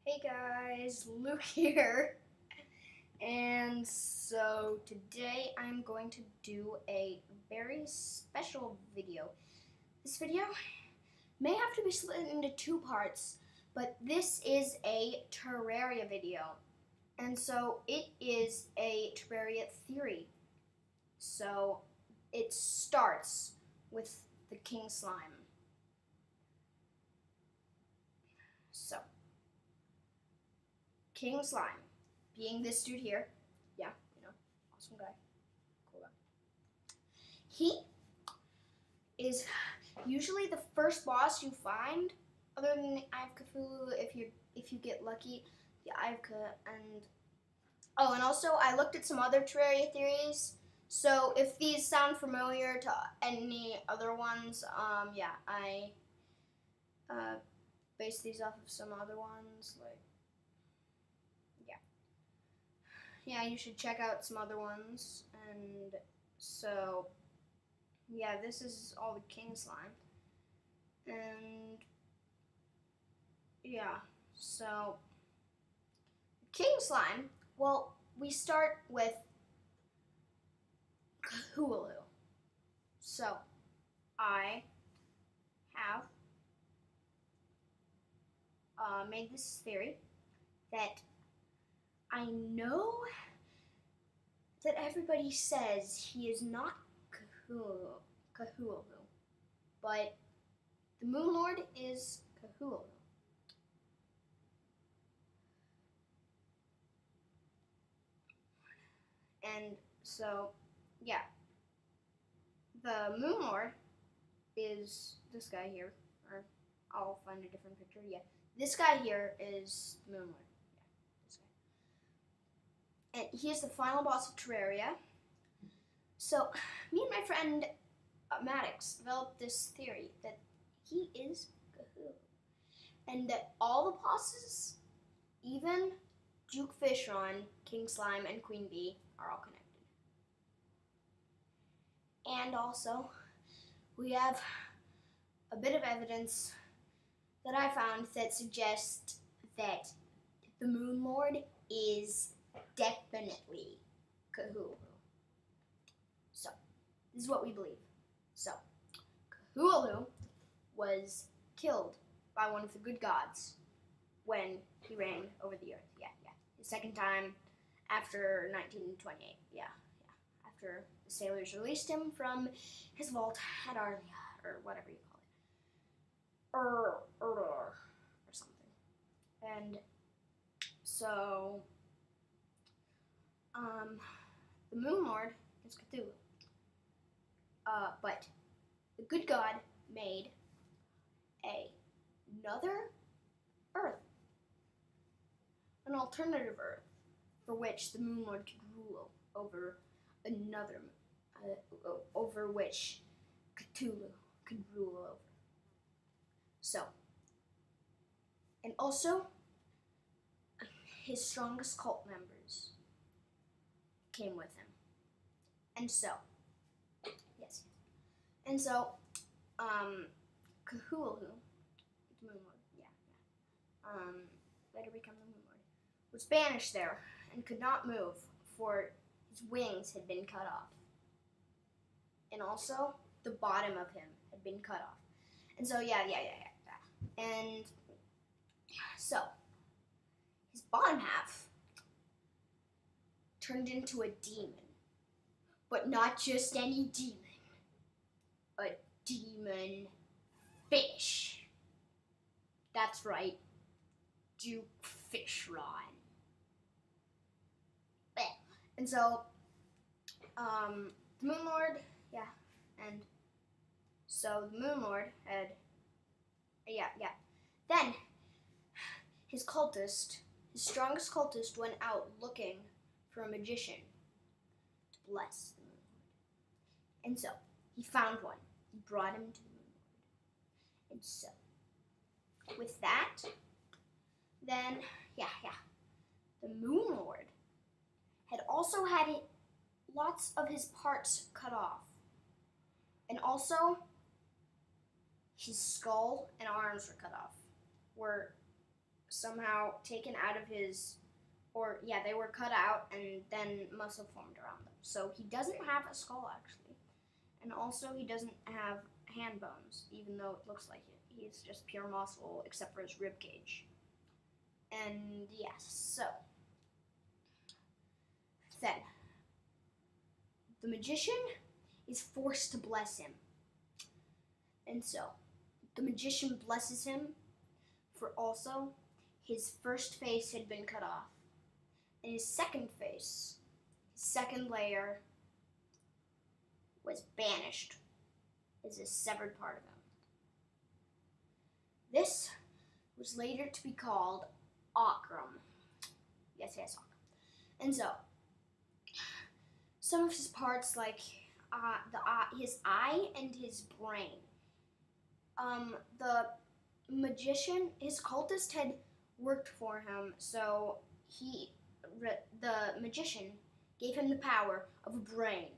Hey guys, Luke here. And so today I'm going to do a very special video. This video may have to be split into two parts, but this is a Terraria video. And so it is a Terraria theory. So it starts with the king slime. So King Slime, being this dude here, yeah, awesome guy, cool guy. He is usually the first boss you find, other than the Eye of Cthulhu. If you get lucky, the Eye of Cthulhu, and also I looked at some other Terraria theories. So if these sound familiar to any other ones, yeah, I based these off of some other ones, like. Yeah, you should check out some other ones. And so, yeah, this is all the king slime. And yeah, so king slime, well, we start with Cthulhu. So, I have made this theory that I know that everybody says he is not Cthulhu, but the Moon Lord is Cthulhu. And so, yeah, the Moon Lord is this guy here, or I'll find a different picture. Yeah, this guy here is the Moon Lord. Yeah, this guy. And he is the final boss of Terraria. So, me and my friend Maddox developed this theory that he is Cthulhu, and that all the bosses, even Duke Fishron, King Slime, and Queen Bee, are all connected. And also, we have a bit of evidence that I found that suggests that the Moon Lord is definitely Cthulhu. So, this is what we believe. So, Cthulhu was killed by one of the good gods when he reigned over the earth. Yeah. The second time after 1928. Yeah. After the sailors released him from his vault at Arlia, or whatever you call it. Or something. And so, the Moon Lord is Cthulhu. But the good God made another Earth, an alternative Earth, for which the Moon Lord could rule over another, over which Cthulhu could rule over. So, and also, his strongest cult members came with him. And so, yes. And so, Cthulhu, the Moon Lord, later become the Moon Lord, was banished there and could not move, for his wings had been cut off. And also, the bottom of him had been cut off. And so, yeah. And so, his bottom half turned into a demon. But not just any demon. A demon fish. That's right. Duke Fishron. And so, the Moon Lord, yeah, and so the Moon Lord had, Then, his strongest cultist went out looking for a magician to bless the Moon Lord. And so, he found one. He brought him to the Moon Lord. And so, with that, then, the Moon Lord had also had lots of his parts cut off. And also, his skull and arms were cut off. somehow taken out of his, or yeah, they were cut out and then muscle formed around them. So he doesn't have a skull actually, and also he doesn't have hand bones, even though it looks like it. He's just pure muscle except for his rib cage. And yes, so then the magician is forced to bless him. And so the magician blesses him, for also his first face had been cut off. And his second face, his second layer, was banished as a severed part of him. This was later to be called Akram. Yes, Akram. And so, some of his parts, like his eye and his brain, the magician, his cultist had worked for him, so the magician gave him the power of a brain.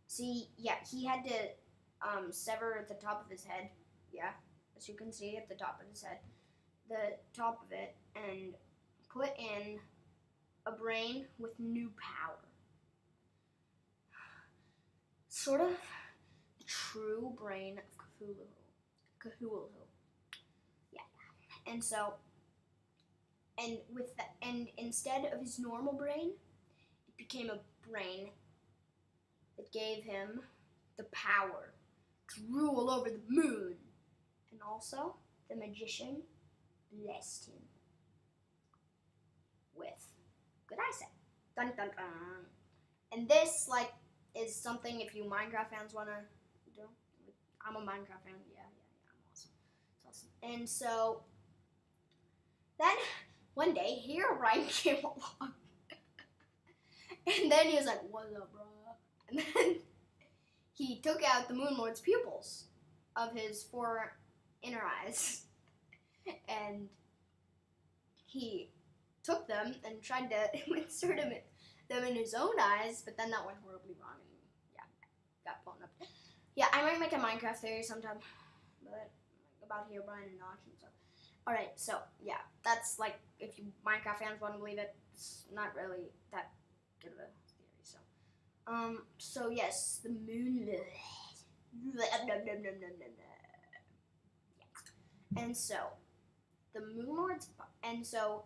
See, yeah, he had to sever the top of his head, yeah, as you can see at the top of his head, the top of it, and put in a brain with new power. Sort of the true brain of Cthulhu. Yeah. And so, and instead of his normal brain, it became a brain that gave him the power to rule over the moon. And also, the magician blessed him with good eyesight. Dun dun dun. And this, like, is something if you Minecraft fans wanna do. I'm a Minecraft fan. Yeah, I'm awesome. It's awesome. And so then one day, Herobrine came along, and then he was like, "What's up, bro?" And then he took out the Moon Lord's pupils of his 4 inner eyes, and he took them and tried to insert them in his own eyes, but then that went horribly wrong, and yeah, got blown up. Yeah, I might make a Minecraft theory sometime, but about Herobrine and Notch and stuff. Alright, so yeah, that's like, if you Minecraft fans want to believe it, it's not really that good of a theory, so. So yes, the moon. And so, the Moon Lord's, and so,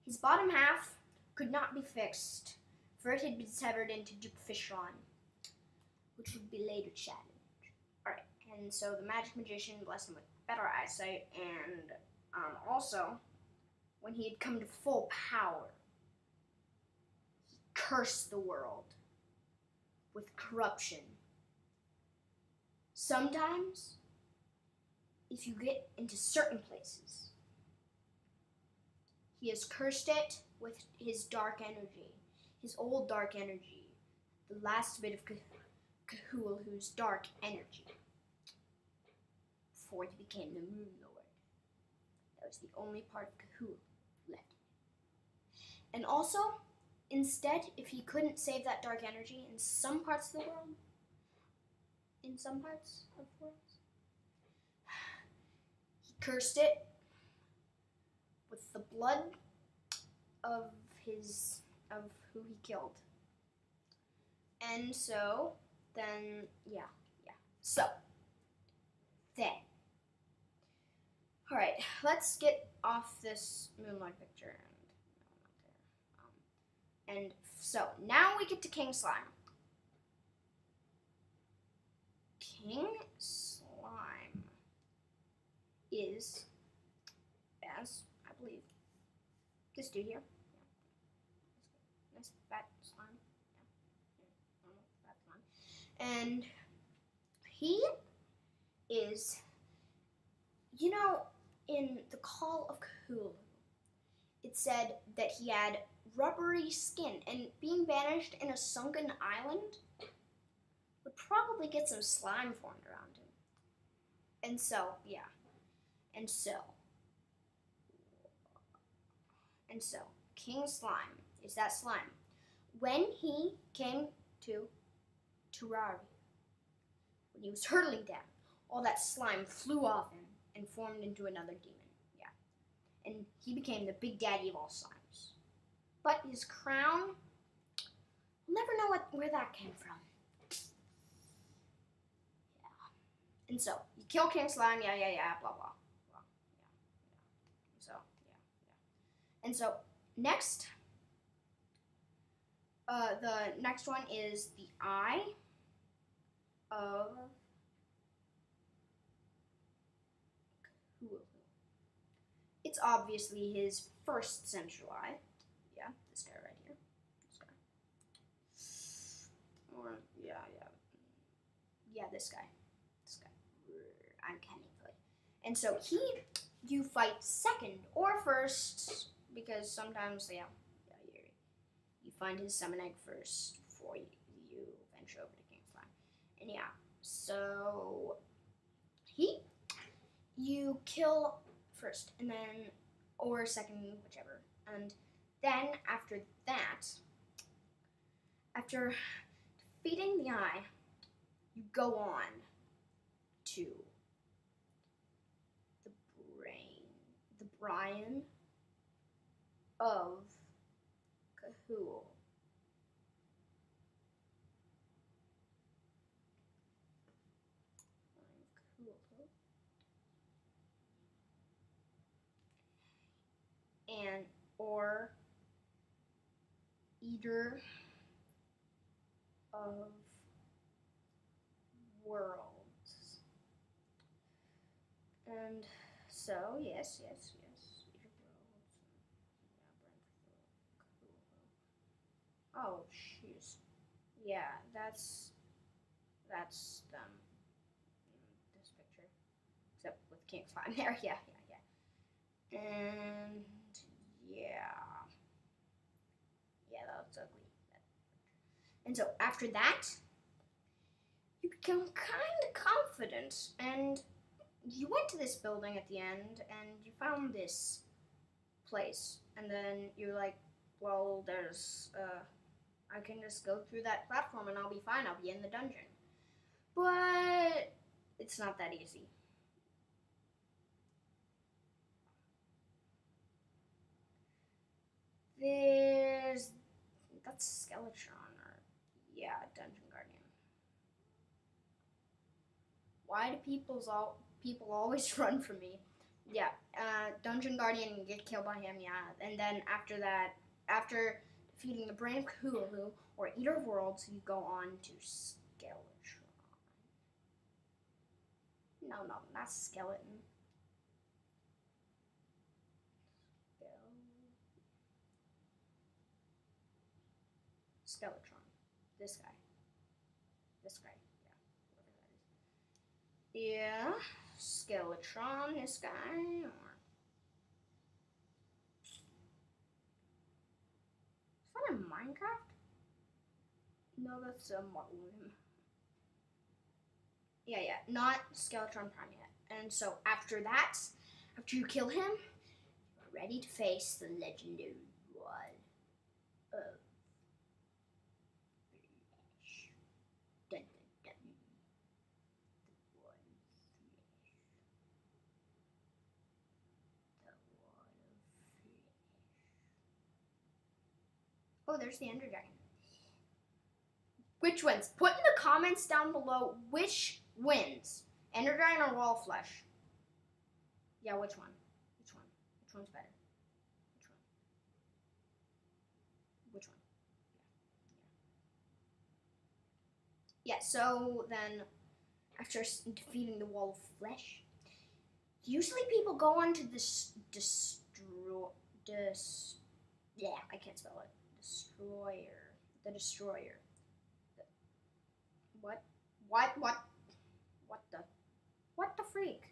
his bottom half could not be fixed, for it had been severed into Duke Fishron, which would be later challenged. Alright, and so the magic magician blessed him with better eyesight, and also, when he had come to full power, he cursed the world with corruption. Sometimes, if you get into certain places, he has cursed it with his dark energy, his old dark energy, the last bit of Cthulhu's dark energy, before he became the Moon Lord. That was the only part of Cthulhu left. And also, instead, if he couldn't save that dark energy in some parts of the world, he cursed it with the blood of who he killed. And so, then, yeah. So, then. Alright, let's get off this Moonlight picture. And so, now we get to King Slime. King Slime is, as I believe, this dude here. Yeah. Nice fat slime. Yeah. Fat slime. And he is, you know, in the Call of Cthulhu, it said that he had rubbery skin, and being banished in a sunken island would probably get some slime formed around him. And so, yeah. And so, King Slime is that slime. When he came to Terraria, when he was hurtling down, all that slime flew off him and formed into another demon. Yeah. And he became the Big Daddy of all slimes. But his crown, we'll never know where that came from. Yeah. And so, you kill King Slime, yeah, blah, blah. And so, next, the next one is the eye of Cthulhu. It's obviously his first central eye. Yeah, this guy right here. This guy. Or, yeah. Yeah, this guy. This guy. Uncanny Valley. And so you fight second or first, because sometimes, you find his summon egg first before you venture over to King Slime. And yeah, so you kill first, and then, or second, whichever. And then after that, after defeating the eye, you go on to the Brian of Cthulhu. And or Eater of Worlds. And so, yes. Eater of Worlds. Oh, jeez. Yeah, that's this picture. Except with King Slime there, yeah. And yeah, that looks ugly. And so after that, you become kind of confident, and you went to this building at the end, and you found this place, and then you're like, well, there's, I can just go through that platform and I'll be fine, I'll be in the dungeon. But it's not that easy. That's Skeletron, or, yeah, Dungeon Guardian. Why do people always run from me? Yeah, Dungeon Guardian, you get killed by him, yeah. And then after that, after defeating the Brain of Cthulhu, or Eater of Worlds, you go on to Skeletron. No, not Skeleton. Skeletron. This guy, yeah, whoever that is. Yeah, Skeletron, this guy, or... Is that in Minecraft? No, that's a model of him. Yeah, not Skeletron Prime yet. And so after that, after you kill him, you're ready to face the legendary one of Flesh. Dun, dun, dun. The one of Flesh. The one of Flesh. Oh, there's the Ender Dragon. Which wins? Put in the comments down below which wins. Ender Dragon or Wall of Flesh? Yeah, which one? Which one's better? Which one? Yeah, so then after defeating the Wall of Flesh, usually people go on to this I can't spell it. The Destroyer. What the freak?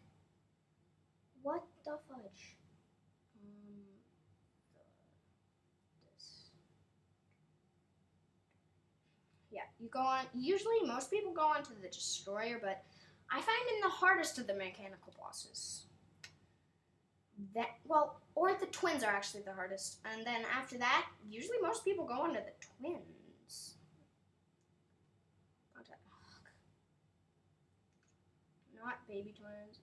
What the fudge? Yeah, you go on. Usually, most people go on to the Destroyer, but I find him the hardest of the mechanical bosses. Or the twins are actually the hardest, and then after that, usually most people go on to the twins. Not baby twins.